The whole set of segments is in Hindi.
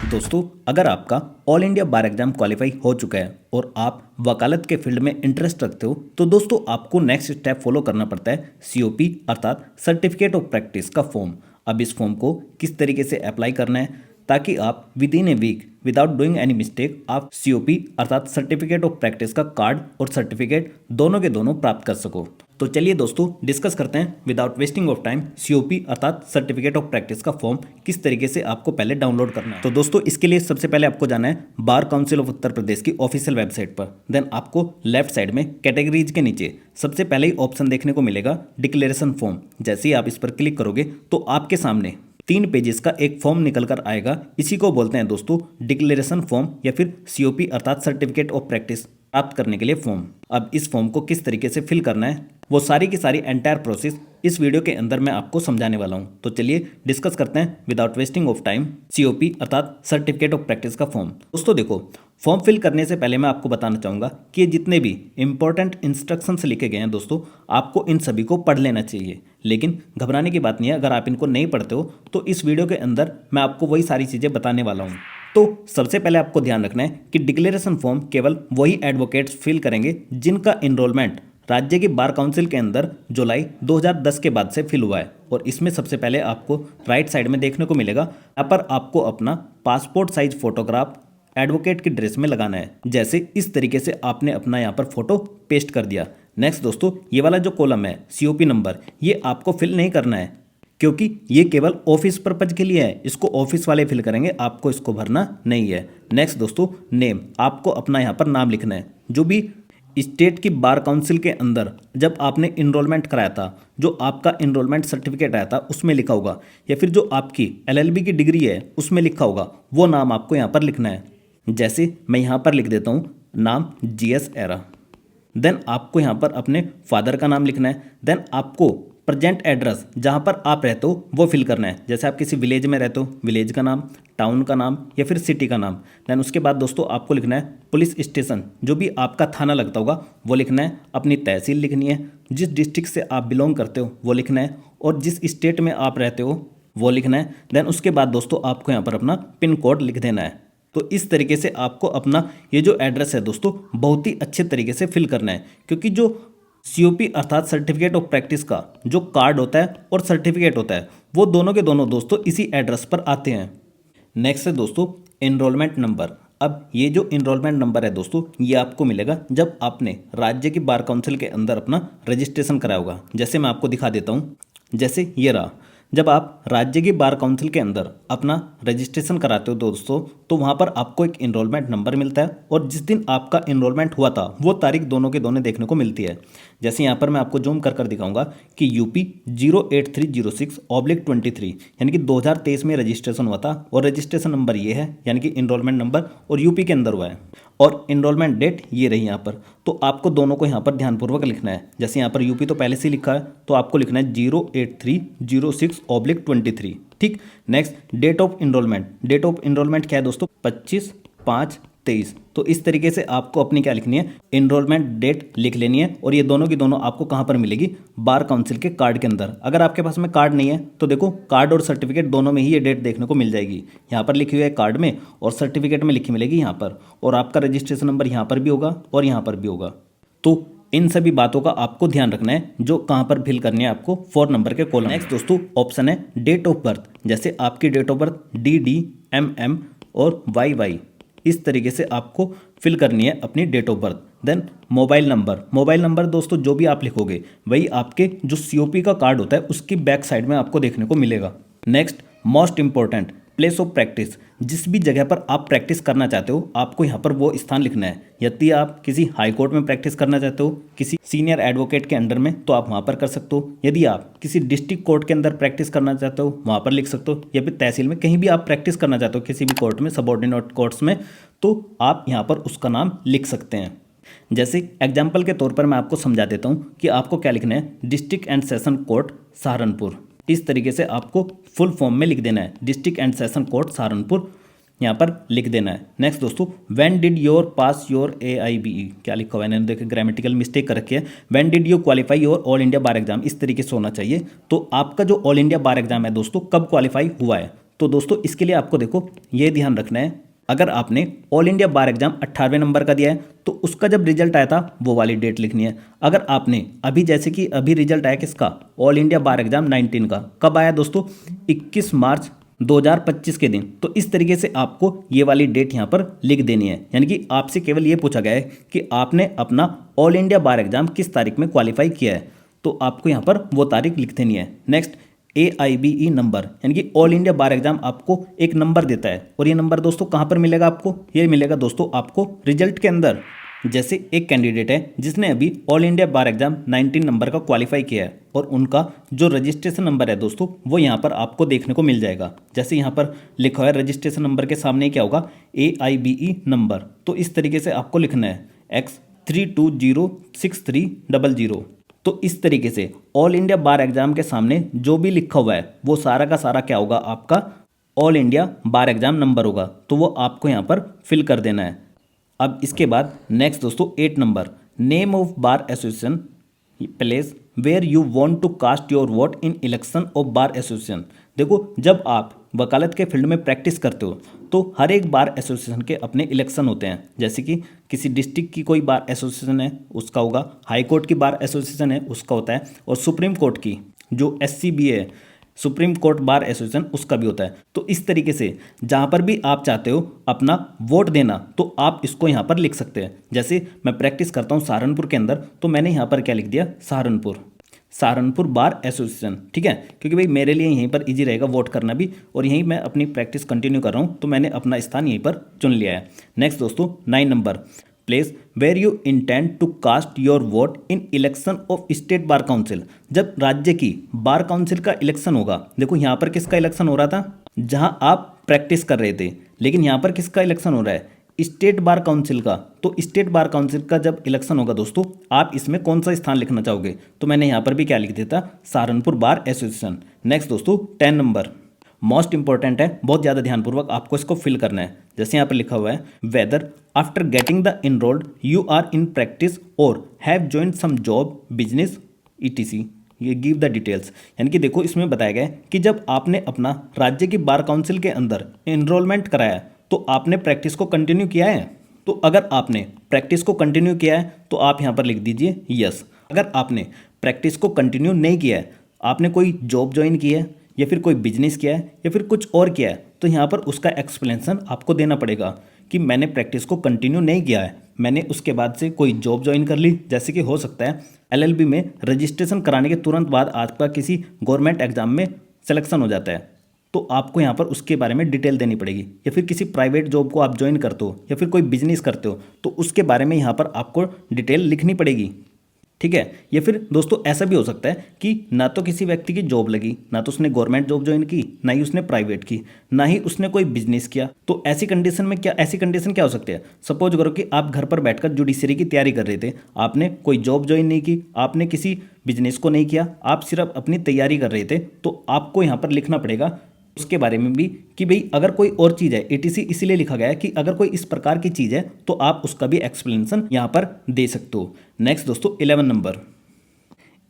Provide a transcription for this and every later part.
दोस्तों, अगर आपका all India bar exam qualify हो चुका है और आप वकालत के फील्ड में इंटरेस्ट रखते हो तो दोस्तों आपको नेक्स्ट स्टेप फॉलो करना पड़ता है सीओपी अर्थात सर्टिफिकेट ऑफ प्रैक्टिस का फॉर्म। अब इस फॉर्म को किस तरीके से अप्लाई करना है ताकि आप within a week without doing any mistake आप सीओपी अर्थात सर्टिफिकेट ऑफ प्रैक्टिस का कार्ड और सर्टिफिकेट दोनों के दोनों प्राप्त कर सको। तो चलिए दोस्तों डिस्कस करते हैं without wasting of time COP अर्थात सर्टिफिकेट ऑफ प्रैक्टिस का फॉर्म किस तरीके से आपको पहले डाउनलोड करना है। तो दोस्तों इसके लिए सबसे पहले आपको जाना है bar council of Uttar Pradesh की ऑफिशियल वेबसाइट पर। देन आपको लेफ्ट साइड में कैटेगरीज के नीचे सबसे पहले ही ऑप्शन देखने को मिलेगा डिक्लेरेशन फॉर्म। जैसे ही आप इस पर क्लिक करोगे तो आपके सामने 3 पेजेस का एक फॉर्म निकल कर आएगा। इसी को बोलते हैं दोस्तों डिक्लेरेशन फॉर्म या फिर सीओपी अर्थात सर्टिफिकेट ऑफ प्रैक्टिस प्राप्त करने के लिए फॉर्म। अब इस फॉर्म को किस तरीके से फिल करना है वो सारी की सारी एंटायर प्रोसेस इस वीडियो के अंदर मैं आपको समझाने वाला हूं। तो चलिए डिस्कस करते हैं without wasting of time COP अर्थात सर्टिफिकेट ऑफ प्रैक्टिस का फॉर्म। दोस्तों देखो, फॉर्म फिल करने से पहले मैं आपको बताना चाहूँगा कि जितने भी इंपॉर्टेंट इंस्ट्रक्शंस लिखे गए हैं दोस्तों आपको इन सभी को पढ़ लेना चाहिए। लेकिन घबराने की बात नहीं है, अगर आप इनको नहीं पढ़ते हो तो इस वीडियो के अंदर मैं आपको वही सारी चीज़ें बताने वाला हूँ। तो सबसे पहले आपको ध्यान रखना है कि डिक्लेरेशन फॉर्म केवल वही एडवोकेट्स फिल करेंगे जिनका इनरोलमेंट राज्य की बार काउंसिल के अंदर जुलाई 2010 के बाद से फिल हुआ है। और इसमें सबसे पहले आपको राइट साइड में देखने को मिलेगा, यहाँ पर आपको अपना पासपोर्ट साइज फोटोग्राफ एडवोकेट की ड्रेस में लगाना है। जैसे इस तरीके से आपने अपना यहाँ पर फोटो पेस्ट कर दिया। नेक्स्ट दोस्तों ये वाला जो कॉलम है सीओपी नंबर ये आपको फिल नहीं करना है क्योंकि ये केवल ऑफिस पर्पज के लिए है, इसको ऑफिस वाले फिल करेंगे, आपको इसको भरना नहीं है। नेक्स्ट दोस्तों नेम, आपको अपना यहाँ पर नाम लिखना है जो भी स्टेट की बार काउंसिल के अंदर जब आपने इनरोलमेंट कराया था, जो आपका इनरोलमेंट सर्टिफिकेट आया था उसमें लिखा होगा, या फिर जो आपकी एलएलबी की डिग्री है उसमें लिखा होगा, वो नाम आपको यहाँ पर लिखना है। जैसे मैं यहाँ पर लिख देता हूँ नाम जीएस एरा। देन आपको यहाँ पर अपने फादर का नाम लिखना है। देन आपको प्रेजेंट एड्रेस जहाँ पर आप रहते हो वो फिल करना है। जैसे आप किसी विलेज में रहते हो, विलेज का नाम, टाउन का नाम या फिर सिटी का नाम। देन उसके बाद दोस्तों आपको लिखना है पुलिस स्टेशन, जो भी आपका थाना लगता होगा वो लिखना है। अपनी तहसील लिखनी है, जिस डिस्ट्रिक्ट से आप बिलोंग करते हो वो लिखना है, और जिस स्टेट में आप रहते हो वो लिखना है। देन उसके बाद दोस्तों आपको यहाँ पर अपना पिन कोड लिख देना है। तो इस तरीके से आपको अपना ये जो एड्रेस है दोस्तों बहुत ही अच्छे तरीके से फिल करना है, क्योंकि जो सीओपी अर्थात सर्टिफिकेट ऑफ प्रैक्टिस का जो कार्ड होता है और सर्टिफिकेट होता है वो दोनों के दोनों दोस्तों इसी एड्रेस पर आते हैं। नेक्स्ट है दोस्तों एनरोलमेंट नंबर। अब ये जो इनरोलमेंट नंबर है दोस्तों ये आपको मिलेगा जब आपने राज्य की बार काउंसिल के अंदर अपना रजिस्ट्रेशन कराया होगा। जैसे मैं आपको दिखा देता हूँ, जैसे ये रहा, जब आप राज्य की बार काउंसिल के अंदर अपना रजिस्ट्रेशन कराते हो दोस्तों तो वहाँ पर आपको एक इनरोलमेंट नंबर मिलता है, और जिस दिन आपका इनरोलमेंट हुआ था वो तारीख दोनों के दोनों देखने को मिलती है। जैसे यहाँ पर मैं आपको जूम कर दिखाऊंगा कि यूपी 08306/23 यानी कि 2023 में रजिस्ट्रेशन हुआ था, और रजिस्ट्रेशन नंबर ये है यानी कि इनरोलमेंट नंबर, और यूपी के अंदर हुआ है, और इनरोलमेंट डेट ये रही यहाँ पर। तो आपको दोनों को यहाँ पर ध्यानपूर्वक लिखना है। जैसे यहाँ पर यूपी तो पहले से लिखा है तो आपको लिखना है 08306/23। ठीक। Next date of enrolment. Date of enrolment क्या है दोस्तों? 25/5/23। तो इस तरीके से आपको अपनी क्या लिखनी है, इनरोलमेंट डेट लिख लेनी है। और ये दोनों की दोनों आपको कहाँ पर मिलेगी? बार काउंसिल के कार्ड के अंदर। अगर आपके पास में कार्ड नहीं है तो देखो कार्ड और सर्टिफिकेट दोनों में ही ये डेट देखने को मिल जाएगी। यहाँ पर लिखी हुई है कार्ड में और सर्टिफिकेट में लिखी मिलेगी यहाँ पर, और आपका रजिस्ट्रेशन नंबर यहाँ पर भी होगा और यहाँ पर भी होगा। तो इन सभी बातों का आपको ध्यान रखना है जो कहाँ पर फिल करनी है आपको 4 नंबर के कॉलम। नेक्स्ट दोस्तों ऑप्शन है डेट ऑफ बर्थ। जैसे आपकी date of birth DD MM और YY, इस तरीके से आपको फिल करनी है अपनी date of birth. Then mobile number. Mobile number दोस्तों जो भी आप लिखोगे वही आपके जो सीओपी का कार्ड होता है उसकी बैक साइड में आपको देखने को मिलेगा। Next most important place of practice. जिस भी जगह पर आप प्रैक्टिस करना चाहते हो आपको यहाँ पर वो स्थान लिखना है। यदि आप किसी हाई कोर्ट में प्रैक्टिस करना चाहते हो, किसी सीनियर एडवोकेट के अंडर में, तो आप वहाँ पर कर सकते हो। यदि आप किसी डिस्ट्रिक्ट कोर्ट के अंदर प्रैक्टिस करना चाहते हो वहाँ पर लिख सकते हो, या फिर तहसील में कहीं भी आप प्रैक्टिस करना चाहते हो किसी भी कोर्ट में, सबऑर्डिनेट कोर्ट्स में, तो आप यहाँ पर उसका नाम लिख सकते हैं। जैसे एग्जाम्पल के तौर पर मैं आपको समझा देता हूँ कि आपको क्या लिखना है, district and session court Saharanpur. इस तरीके से आपको फुल फॉर्म में लिख देना है, district and session court Saharanpur यहाँ पर लिख देना है। नेक्स्ट दोस्तों when did your pass your AIBE, क्या लिखा हुआ है मैंने देखिए ग्रामेटिकल मिस्टेक कर रखी है। When did you qualify your all India bar exam, इस तरीके से होना चाहिए। तो आपका जो ऑल इंडिया बार एग्जाम है दोस्तों कब क्वालिफाई हुआ है, तो दोस्तों इसके लिए आपको देखो ये ध्यान रखना है, अगर आपने ऑल इंडिया बार एग्जाम 18वें नंबर का दिया है तो उसका जब रिजल्ट आया था वो वाली डेट लिखनी है। अगर आपने अभी जैसे कि अभी रिजल्ट आया किसका, ऑल इंडिया बार एग्जाम 19 का, कब आया दोस्तों, 21 मार्च 2025 के दिन, तो इस तरीके से आपको ये वाली डेट यहाँ पर लिख देनी है। यानी कि आपसे केवल ये पूछा गया है कि आपने अपना ऑल इंडिया बार एग्जाम किस तारीख में क्वालिफाई किया है, तो आपको यहाँ पर वो तारीख लिख देनी है। नेक्स्ट AIBE नंबर, यानी कि ऑल इंडिया बार एग्जाम आपको एक नंबर देता है, और ये नंबर दोस्तों कहाँ पर मिलेगा आपको, ये मिलेगा दोस्तों आपको रिजल्ट के अंदर। जैसे एक कैंडिडेट है जिसने अभी all India bar exam 19 number का क्वालिफाई किया है और उनका जो रजिस्ट्रेशन नंबर है दोस्तों वो यहाँ पर आपको देखने को मिल जाएगा। जैसे यहाँ पर लिखा है रजिस्ट्रेशन नंबर के सामने क्या होगा, AIBE नंबर, तो इस तरीके से आपको लिखना है X3206300। तो इस तरीके से ऑल इंडिया बार एग्जाम के सामने जो भी लिखा हुआ है वो सारा का सारा क्या होगा, आपका all India bar exam number होगा, तो वो आपको यहाँ पर फिल कर देना है। अब इसके बाद नेक्स्ट दोस्तों 8 number, name of bar association place where you want to cast your vote in election of bar association. देखो जब आप वकालत के फील्ड में प्रैक्टिस करते हो तो हर एक बार एसोसिएशन के अपने इलेक्शन होते हैं। जैसे कि किसी डिस्ट्रिक्ट की कोई बार एसोसिएशन है उसका होगा, हाई कोर्ट की बार एसोसिएशन है उसका होता है, और सुप्रीम कोर्ट की जो SCBA है, सुप्रीम कोर्ट बार एसोसिएशन, उसका भी होता है। तो इस तरीके से जहाँ पर भी आप चाहते हो अपना वोट देना तो आप इसको यहाँ पर लिख सकते हैं। जैसे मैं प्रैक्टिस करता हूँ सहारनपुर के अंदर, तो मैंने यहाँ पर क्या लिख दिया, सहारनपुर बार एसोसिएशन, ठीक है, क्योंकि भाई मेरे लिए यहीं पर इजी रहेगा वोट करना भी, और यहीं मैं अपनी प्रैक्टिस कंटिन्यू कर रहा हूँ तो मैंने अपना स्थान यहीं पर चुन लिया है। नेक्स्ट दोस्तों 9 number, place where you intend to cast your vote in election of state bar council. जब राज्य की बार काउंसिल का इलेक्शन होगा, देखो यहाँ पर किसका इलेक्शन हो रहा था, जहाँ आप प्रैक्टिस कर रहे थे, लेकिन यहाँ पर किसका इलेक्शन हो रहा है, स्टेट बार काउंसिल का। तो स्टेट बार काउंसिल का जब इलेक्शन होगा दोस्तों, आप इसमें कौन सा स्थान लिखना चाहोगे, तो मैंने यहाँ पर भी क्या लिख दिया था, सहारनपुर बार एसोसिएशन। नेक्स्ट दोस्तों 10 नंबर, मोस्ट इंपॉर्टेंट है, बहुत ज़्यादा ध्यानपूर्वक आपको इसको फिल करना है। जैसे यहाँ पर लिखा हुआ है, whether after getting the enrolled you are in practice और have joined some job business ETC, ये गिव द डिटेल्स। यानी कि देखो इसमें बताया गया है कि जब आपने अपना राज्य की बार काउंसिल के अंदर इनरोलमेंट कराया तो आपने प्रैक्टिस को कंटिन्यू किया है। तो अगर आपने प्रैक्टिस को कंटिन्यू किया है तो आप यहाँ पर लिख दीजिए यस। अगर आपने प्रैक्टिस को कंटिन्यू नहीं किया है, आपने कोई जॉब ज्वाइन की है या फिर कोई बिजनेस किया है या फिर कुछ और किया है, तो यहाँ पर उसका एक्सप्लेनेशन आपको देना पड़ेगा कि मैंने प्रैक्टिस को कंटिन्यू नहीं किया है, मैंने उसके बाद से कोई जॉब ज्वाइन कर ली। जैसे कि हो सकता है LLB में रजिस्ट्रेशन कराने के तुरंत बाद आपका किसी गवर्नमेंट एग्जाम में सिलेक्शन हो जाता है, तो आपको यहाँ पर उसके बारे में डिटेल देनी पड़ेगी। या फिर किसी प्राइवेट जॉब को आप ज्वाइन करते हो या फिर कोई बिजनेस करते हो तो उसके बारे में यहाँ पर आपको डिटेल लिखनी पड़ेगी, ठीक है। या फिर दोस्तों ऐसा भी हो सकता है कि ना तो किसी व्यक्ति की जॉब लगी, ना तो उसने गवर्नमेंट जॉब ज्वाइन की, ना ही उसने प्राइवेट की, ना ही उसने कोई बिजनेस किया। तो ऐसी कंडीशन क्या हो सकती है, सपोज करो कि आप घर पर बैठकर जुडिशरी की तैयारी कर रहे थे, आपने कोई जॉब ज्वाइन नहीं की, आपने किसी बिजनेस को नहीं किया, आप सिर्फ अपनी तैयारी कर रहे थे, तो आपको यहाँ पर लिखना पड़ेगा उसके बारे में भी कि भाई अगर कोई और चीज़ है, ETC इसीलिए लिखा गया है कि अगर कोई इस प्रकार की चीज़ है तो आप उसका भी एक्सप्लेनेशन यहाँ पर दे सकते हो। नेक्स्ट दोस्तों 11 number,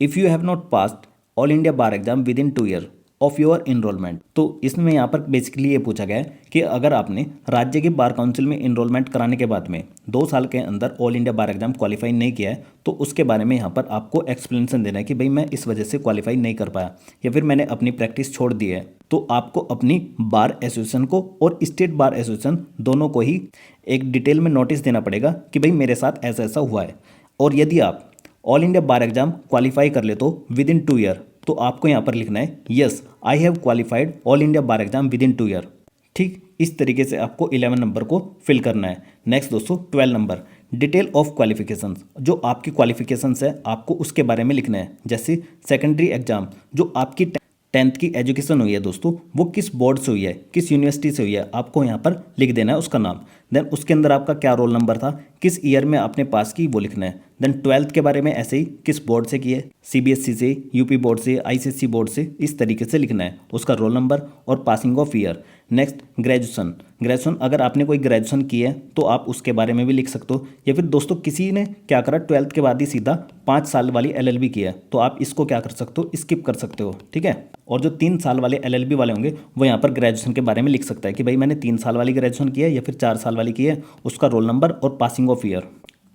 if you have not passed all India bar exam within 2 year of your enrolment. तो इसमें यहाँ पर बेसिकली ये पूछा गया है कि अगर आपने राज्य के बार काउंसिल में इनरोलमेंट कराने के बाद में 2 साल के अंदर all India bar exam qualify नहीं किया है, तो उसके बारे में यहाँ पर आपको एक्सप्लेनेशन देना है कि भाई मैं इस वजह से क्वालिफाई नहीं कर पाया या फिर मैंने अपनी प्रैक्टिस छोड़ दी है। तो आपको अपनी बार एसोसिएशन को और स्टेट बार एसोसिएशन दोनों को ही एक डिटेल में नोटिस देना पड़ेगा कि भाई मेरे साथ ऐसा ऐसा हुआ है। और यदि आप all India bar exam qualify कर ले तो विद इन 2 ईयर, तो आपको यहाँ पर लिखना है yes I have qualified all India bar exam within 2 year. ठीक इस तरीके से आपको 11 नंबर को फिल करना है। नेक्स्ट दोस्तों 12 नंबर, डिटेल ऑफ क्वालिफिकेशंस, जो आपकी क्वालिफिकेशंस है आपको उसके बारे में लिखना है। जैसे सेकेंडरी एग्जाम जो आपकी 10th की एजुकेशन हुई है दोस्तों, वो किस बोर्ड से हुई है, किस यूनिवर्सिटी से हुई है, आपको यहाँ पर लिख देना है उसका नाम। देन उसके अंदर आपका क्या रोल नंबर था, किस ईयर में आपने पास की, वो लिखना है। देन 12th के बारे में ऐसे ही किस बोर्ड से की है, CBSE से, UP बोर्ड से, ICSE बोर्ड से, इस तरीके से लिखना है उसका रोल नंबर और passing of year. Next graduation, graduation अगर आपने कोई ग्रेजुएशन की है तो आप उसके बारे में भी लिख सकते हो। या फिर दोस्तों किसी ने क्या करा, 12th के बाद ही सीधा 5 साल वाली एलएलबी की है, तो आप इसको क्या कर सकते हो, स्किप कर सकते हो, ठीक है। और जो 3 साल वाले एलएलबी वाले होंगे वो यहाँ पर ग्रेजुएशन के बारे में लिख सकता है कि भाई मैंने 3 साल वाली ग्रेजुएशन की है या फिर 4 साल वाली की है, उसका रोल नंबर और पासिंग ऑफ ईयर।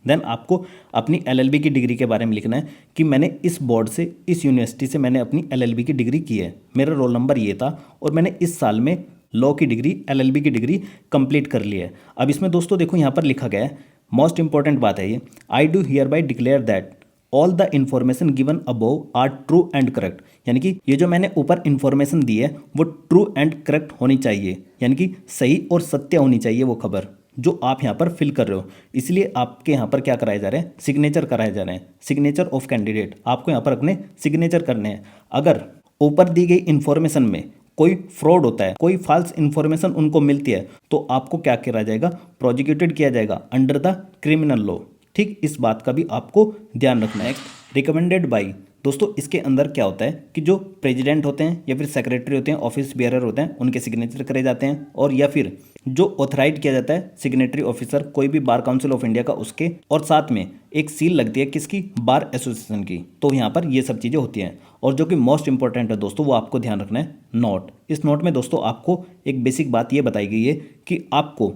देन आपको अपनी एलएलबी की डिग्री के बारे में लिखना है कि मैंने इस बोर्ड से, इस यूनिवर्सिटी से मैंने अपनी एलएलबी की डिग्री की है, मेरा रोल नंबर ये था और मैंने इस साल में लॉ की डिग्री, एलएलबी की डिग्री कंप्लीट कर ली है। अब इसमें दोस्तों देखो यहाँ पर लिखा गया है, मोस्ट इंपॉर्टेंट बात है ये, I do hereby declare that all the information given above are true and correct. यानी कि ये जो मैंने ऊपर इन्फॉर्मेशन दी है वो ट्रू एंड करेक्ट होनी चाहिए, यानी कि सही और सत्य होनी चाहिए वो खबर जो आप यहाँ पर फिल कर रहे हो। इसलिए आपके यहाँ पर क्या कराए जा रहे हैं, सिग्नेचर कराए जा रहे हैं, सिग्नेचर ऑफ कैंडिडेट। आपको यहाँ पर अपने सिग्नेचर करने हैं। अगर ऊपर दी गई इन्फॉर्मेशन में कोई फ्रॉड होता है, कोई फॉल्स इन्फॉर्मेशन उनको मिलती है, तो आपको क्या करा जाएगा, प्रोसिक्यूटेड किया जाएगा अंडर द क्रिमिनल लॉ। ठीक, इस बात का भी आपको ध्यान रखना है। रिकमेंडेड बाई, दोस्तों इसके अंदर क्या होता है कि जो प्रेसिडेंट होते हैं या फिर सेक्रेटरी होते हैं, ऑफिस बेयरर होते हैं, उनके सिग्नेचर करे जाते हैं। और या फिर जो ऑथराइज किया जाता है सिग्नेटरी ऑफिसर कोई भी बार काउंसिल ऑफ इंडिया का, उसके, और साथ में एक सील लगती है किसकी, बार एसोसिएशन की। तो यहाँ पर ये सब चीज़ें होती हैं। और जो कि मोस्ट इंपॉर्टेंट है दोस्तों, वो आपको ध्यान रखना है, नोट। इस नोट में दोस्तों आपको एक बेसिक बात ये बताई गई है कि आपको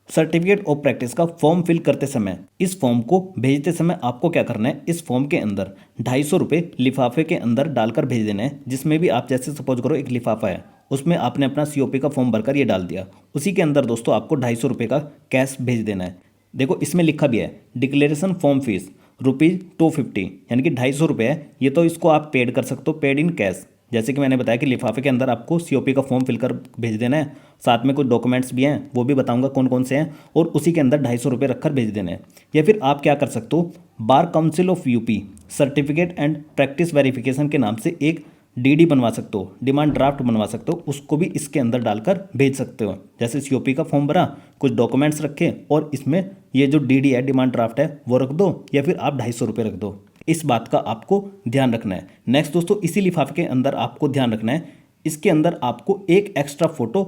सर्टिफिकेट ऑफ प्रैक्टिस का फॉर्म फिल करते समय, इस फॉर्म को भेजते समय आपको क्या करना है, इस फॉर्म के अंदर 250 रुपये लिफाफे के अंदर डालकर भेज देना है। जिसमें भी आप, जैसे सपोज करो एक लिफाफा है, उसमें आपने अपना सीओपी का फॉर्म भरकर ये डाल दिया, उसी के अंदर दोस्तों आपको 250 रुपये का कैश भेज देना है। देखो इसमें लिखा भी है, डिक्लेरेशन फॉर्म फीस ₹250, यानी कि 250 रुपये है ये, तो इसको आप पेड कर सकते हो, पेड इन कैश। जैसे कि मैंने बताया कि लिफाफे के अंदर आपको सीओपी का फॉर्म फिलकर भेज देना है, साथ में कुछ डॉक्यूमेंट्स भी हैं, वो भी बताऊंगा कौन कौन से हैं, और उसी के अंदर 250 रुपये रखकर भेज देना है। या फिर आप क्या कर सकते हो, bar council of UP certificate and practice verification के नाम से एक डीडी बनवा सकते हो, डिमांड ड्राफ्ट बनवा सकते हो, उसको भी इसके अंदर डालकर भेज सकते हो। जैसे सीओपी का फॉर्म भरा, कुछ डॉक्यूमेंट्स रखे और इसमें ये जो डीडी है, डिमांड ड्राफ्ट है, वो रख दो, या फिर आप 250 रुपये रख दो। इस बात का आपको ध्यान रखना है। नेक्स्ट दोस्तों, इसी लिफाफे के अंदर आपको ध्यान रखना है, इसके अंदर आपको एक एक्स्ट्रा फोटो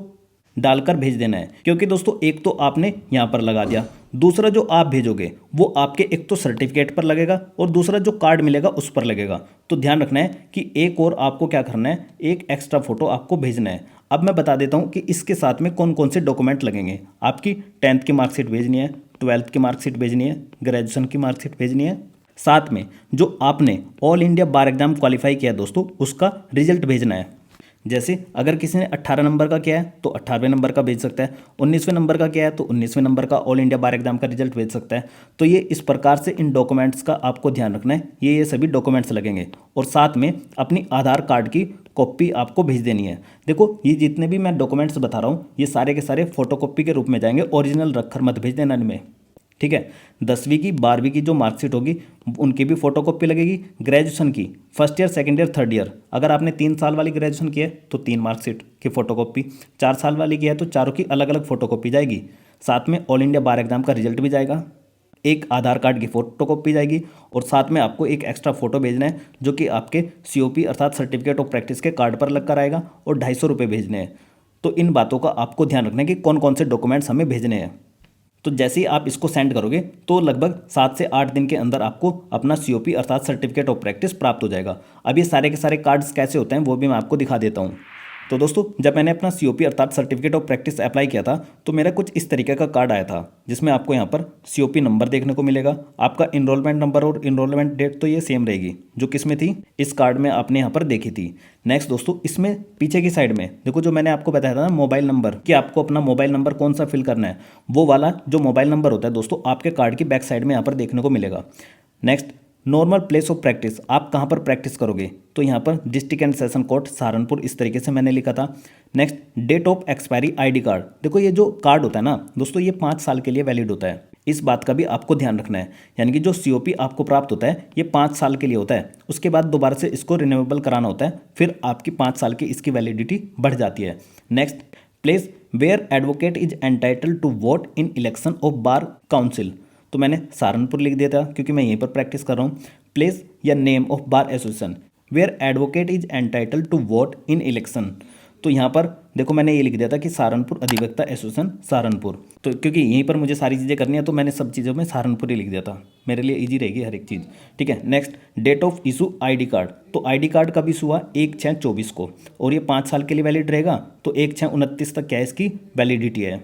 डालकर भेज देना है। क्योंकि दोस्तों एक तो आपने यहाँ पर लगा दिया, दूसरा जो आप भेजोगे वो आपके एक तो सर्टिफिकेट पर लगेगा और दूसरा जो कार्ड मिलेगा उस पर लगेगा। तो ध्यान रखना है कि एक और आपको क्या करना है, एक एक्स्ट्रा फोटो आपको भेजना है। अब मैं बता देता हूँ कि इसके साथ में कौन कौन से डॉक्यूमेंट लगेंगे। आपकी 10th की मार्कशीट भेजनी है, 12th की मार्कशीट भेजनी है, ग्रेजुएशन की मार्कशीट भेजनी है, साथ में जो आपने all India bar exam qualify किया दोस्तों उसका रिजल्ट भेजना है। जैसे अगर किसी ने 18 नंबर का किया है तो 18वें नंबर का भेज सकता है, 19वें नंबर का किया है तो 19वें नंबर का ऑल इंडिया बार एग्जाम का रिजल्ट भेज सकता है। तो ये इस प्रकार से इन डॉक्यूमेंट्स का आपको ध्यान रखना है, ये सभी डॉक्यूमेंट्स लगेंगे। और साथ में अपनी आधार कार्ड की कॉपी आपको भेज देनी है। देखो ये जितने भी मैं डॉक्यूमेंट्स बता रहा हूँ ये सारे के सारे फोटोकॉपी के रूप में जाएंगे, ओरिजिनल रखकर मत भेज देना इनमें, ठीक है। 10वीं की 12वीं की जो मार्कशीट होगी उनकी भी फोटोकॉपी लगेगी। ग्रेजुएशन की first year, second year, third year, अगर आपने 3 साल वाली ग्रेजुएशन की है तो 3 मार्कशीट की फोटोकॉपी, 4 साल वाली की है तो चारों की अलग अलग फोटोकॉपी जाएगी। साथ में ऑल इंडिया बार एग्जाम का रिजल्ट भी जाएगा, एक आधार कार्ड की फोटोकॉपी जाएगी, और साथ में आपको एक एक्स्ट्रा फोटो भेजना है जो कि आपके सीओपी अर्थात सर्टिफिकेट ऑफ प्रैक्टिस के कार्ड पर लग कर आएगा, और 250 रुपये भेजने हैं। तो इन बातों का आपको ध्यान रखना है कि कौन कौन से डॉक्यूमेंट्स हमें भेजने हैं। तो जैसे ही आप इसको सेंड करोगे तो लगभग 7 से 8 दिन के अंदर आपको अपना सीओपी अर्थात सर्टिफिकेट ऑफ प्रैक्टिस प्राप्त हो जाएगा। अब ये सारे के सारे कार्ड्स कैसे होते हैं वो भी मैं आपको दिखा देता हूँ। तो दोस्तों जब मैंने अपना सीओपी अर्थात सर्टिफिकेट ऑफ प्रैक्टिस अप्लाई किया था तो मेरा कुछ इस तरीके का कार्ड आया था, जिसमें आपको यहाँ पर सीओपी नंबर देखने को मिलेगा, आपका इनरोलमेंट नंबर और इनरोलमेंट डेट तो ये सेम रहेगी जो किसमें थी, इस कार्ड में आपने यहाँ पर देखी थी। नेक्स्ट दोस्तों, इसमें पीछे की साइड में देखो जो मैंने आपको बताया था ना मोबाइल नंबर, कि आपको अपना मोबाइल नंबर कौन सा फिल करना है, वो वाला जो मोबाइल नंबर होता है दोस्तों आपके कार्ड की बैक साइड में यहाँ पर देखने को मिलेगा। Next, normal place of practice, आप कहाँ पर प्रैक्टिस करोगे, तो यहाँ पर district and session court Saharanpur, इस तरीके से मैंने लिखा था। Next, date of expiry ID card, देखो ये जो कार्ड होता है ना दोस्तों ये 5 साल के लिए वैलिड होता है, इस बात का भी आपको ध्यान रखना है। यानी कि जो सीओपी आपको प्राप्त होता है ये 5 साल के लिए होता है, उसके बाद दोबारा से इसको रिन्यूएबल कराना होता है, फिर आपकी 5 साल की इसकी वैलिडिटी बढ़ जाती है। Next, place where advocate is entitle to vote in election of bar council, तो मैंने सहारनपुर लिख दिया था क्योंकि मैं यहीं पर प्रैक्टिस कर रहा हूँ। प्लेस या name of bar association where advocate is entitle to vote in election, तो यहाँ पर देखो मैंने ये लिख दिया था कि सहारनपुर अधिवक्ता एसोसिएशन सहारनपुर, तो क्योंकि यहीं पर मुझे सारी चीज़ें करनी है तो मैंने सब चीज़ों में सहारनपुर ही लिख दिया था, मेरे लिए इजी रहेगी हर एक चीज़। ठीक है, next date of issue ID card. तो आईडी कार्ड कब इशू हुआ? 1/6/24 को, और ये 5 साल के लिए वैलिड रहेगा। तो 1/6/29 तक क्या है इसकी वैलिडिटी है।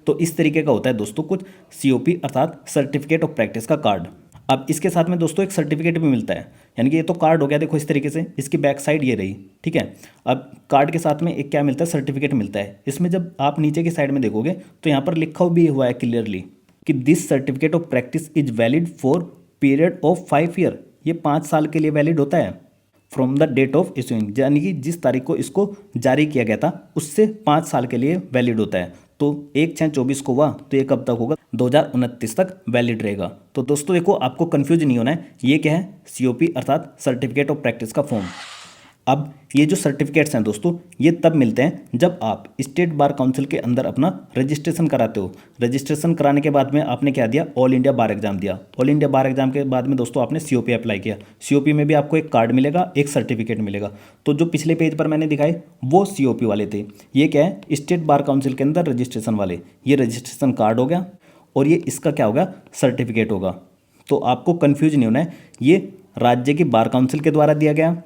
तो इस तरीके का होता है दोस्तों कुछ COP अर्थात सर्टिफिकेट ऑफ प्रैक्टिस का कार्ड। अब इसके साथ में दोस्तों एक सर्टिफिकेट भी मिलता है, यानी कि ये तो कार्ड हो गया देखो इस तरीके से, इसकी बैक साइड ये रही। ठीक है, अब कार्ड के साथ में एक क्या मिलता है? सर्टिफिकेट मिलता है। इसमें जब आप नीचे की साइड में देखोगे तो यहाँ पर लिखा भी हुआ है क्लियरली कि this certificate of practice is valid for period of 5 year. ये 5 साल के लिए वैलिड होता है from the date of issuing, यानी कि जिस तारीख को इसको जारी किया गया था उससे 5 साल के लिए वैलिड होता है। तो 1/6/24 को हुआ तो ये कब तक होगा? 2029 तक वैलिड रहेगा। तो दोस्तों देखो आपको कंफ्यूज नहीं होना है, ये क्या है? COP अर्थात सर्टिफिकेट ऑफ प्रैक्टिस का फॉर्म। अब ये जो सर्टिफिकेट्स हैं दोस्तों ये तब मिलते हैं जब आप स्टेट बार काउंसिल के अंदर अपना रजिस्ट्रेशन कराते हो। रजिस्ट्रेशन कराने के बाद में आपने क्या दिया? ऑल इंडिया बार एग्जाम दिया। ऑल इंडिया बार एग्जाम के बाद में दोस्तों आपने COP अप्लाई किया। COP में भी आपको एक कार्ड मिलेगा, एक सर्टिफिकेट मिलेगा। तो जो पिछले पेज पर मैंने दिखाए वो COP वाले थे, ये क्या है? स्टेट बार काउंसिल के अंदर रजिस्ट्रेशन वाले। ये रजिस्ट्रेशन कार्ड हो गया और ये इसका क्या होगा? सर्टिफिकेट होगा। तो आपको कन्फ्यूज नहीं होना है, ये राज्य की बार काउंसिल के द्वारा दिया गया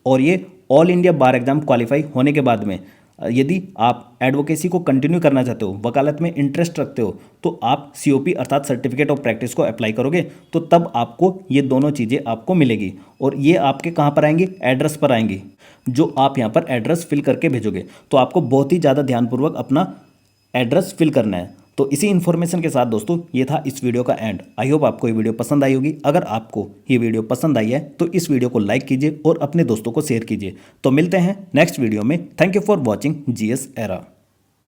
और ये all India bar exam qualify होने के बाद में यदि आप एडवोकेसी को कंटिन्यू करना चाहते हो, वकालत में इंटरेस्ट रखते हो, तो आप COP अर्थात सर्टिफिकेट ऑफ प्रैक्टिस को अप्लाई करोगे तो तब आपको ये दोनों चीज़ें आपको मिलेगी। और ये आपके कहाँ पर आएंगी? एड्रेस पर आएंगी, जो आप यहाँ पर एड्रेस फिल करके भेजोगे। तो आपको बहुत ही ज़्यादा ध्यानपूर्वक अपना एड्रेस फिल करना है। तो इसी इन्फॉर्मेशन के साथ दोस्तों ये था इस वीडियो का एंड। आई होप आपको ये वीडियो पसंद आई होगी। अगर आपको ये वीडियो पसंद आई है तो इस वीडियो को लाइक कीजिए और अपने दोस्तों को शेयर कीजिए। तो मिलते हैं नेक्स्ट वीडियो में। Thank you for watching GS era.